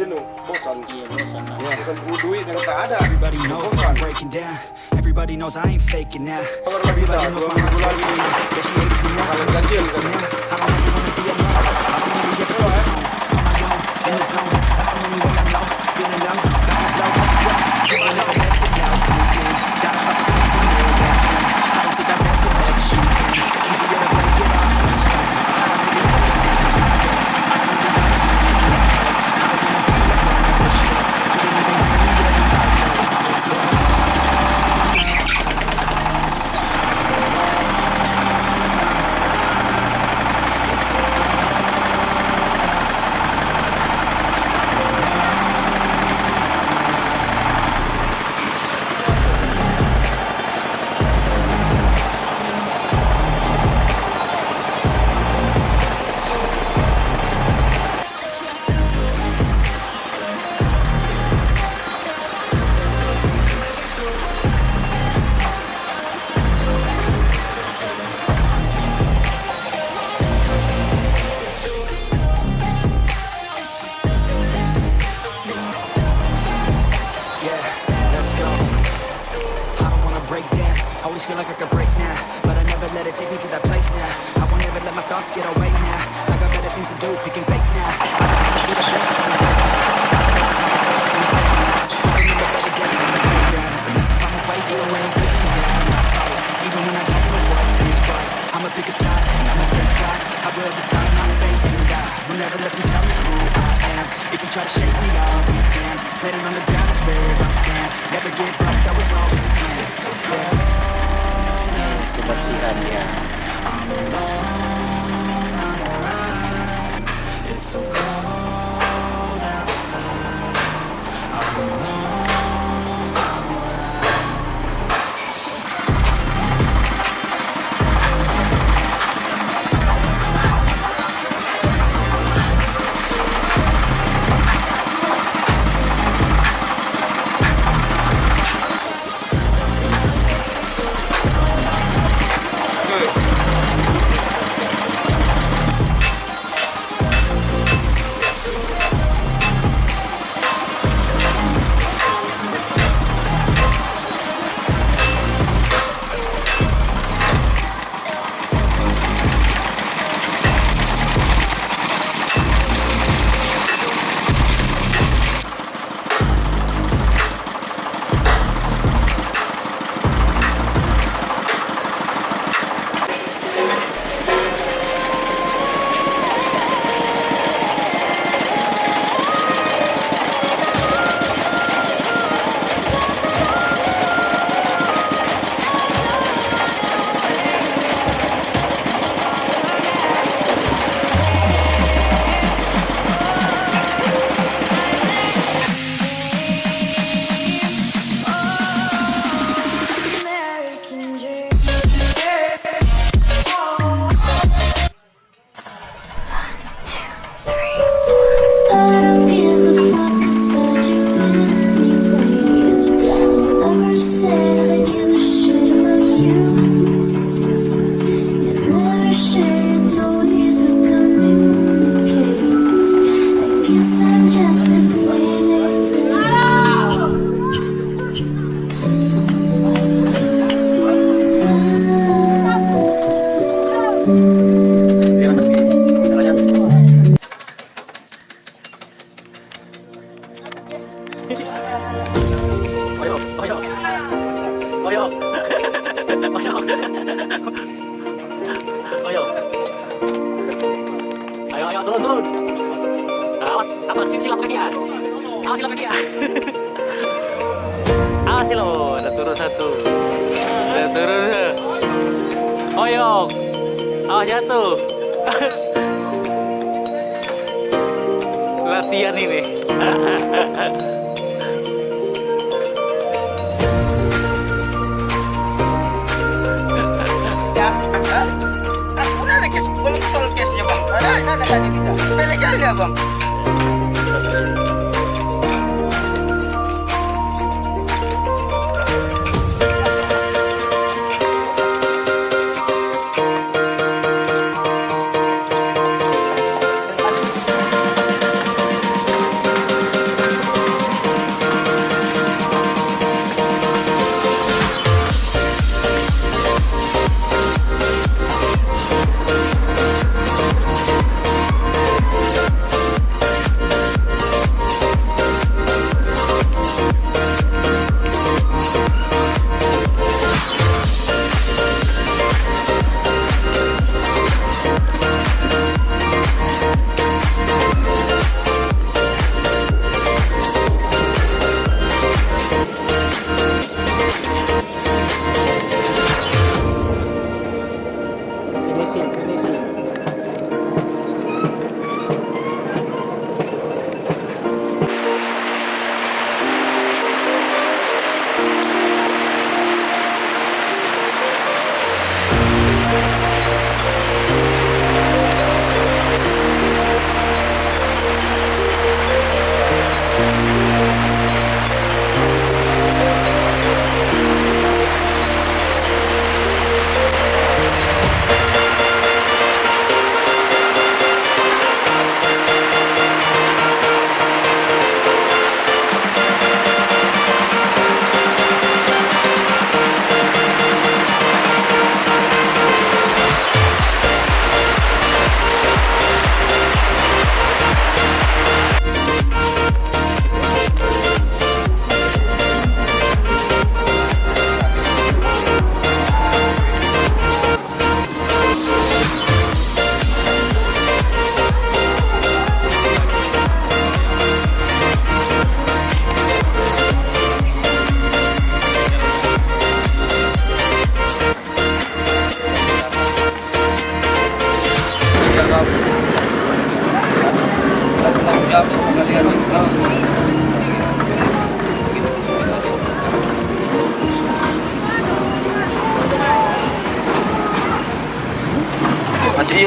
jenuh, bosan. Iya, bosan. Bukan duit yang tak ada. Everybody knows that I'm breaking down. Everybody knows I ain't faking now. Everybody knows my heart's breaking now. Yeah, she hates me now. Kalian gantian kan? I don't really wanna be alone. I don't really get the flow on my own, in the zone. That's the only way I know. Feeling low, got my flow, yeah. I never let it down. Gotta fuck it up and know that's true. I don't think I've ever let you down. Easier to break it off than it's right. I don't really understand myself. I don't really understand myself. I don't wanna be like all that shit. Didn't even hear me yet, and I know it's so good. Always feel like I could break now, but I never let it take me to that place now. I won't ever let my thoughts get away now. I got better things to do, picking fake now. I just wanna do the best of the day. I remember better days in the playground. I'm away to the way I'm facing down. Even when I don't know what is right, I'ma pick a side and I'ma take pride. I will decide my fate and die. Will never let them tell me who I am. If you try to shake me, I'll be damned. Let it on the ground is where I stand. Never give up, that was always the plan. So yeah. Kebersihan ya. It's so cold outside. I'm alone. Turun. Awas, apa silap lagi ya? Awas silap lagi ya? Awas lo, udah turun satu. Udah turun. Oyok. Awas jatuh. Latihan ini. Belum soal case-nya bang. Ada tadi bisa. Sepele kali ya bang.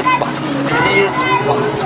Pak.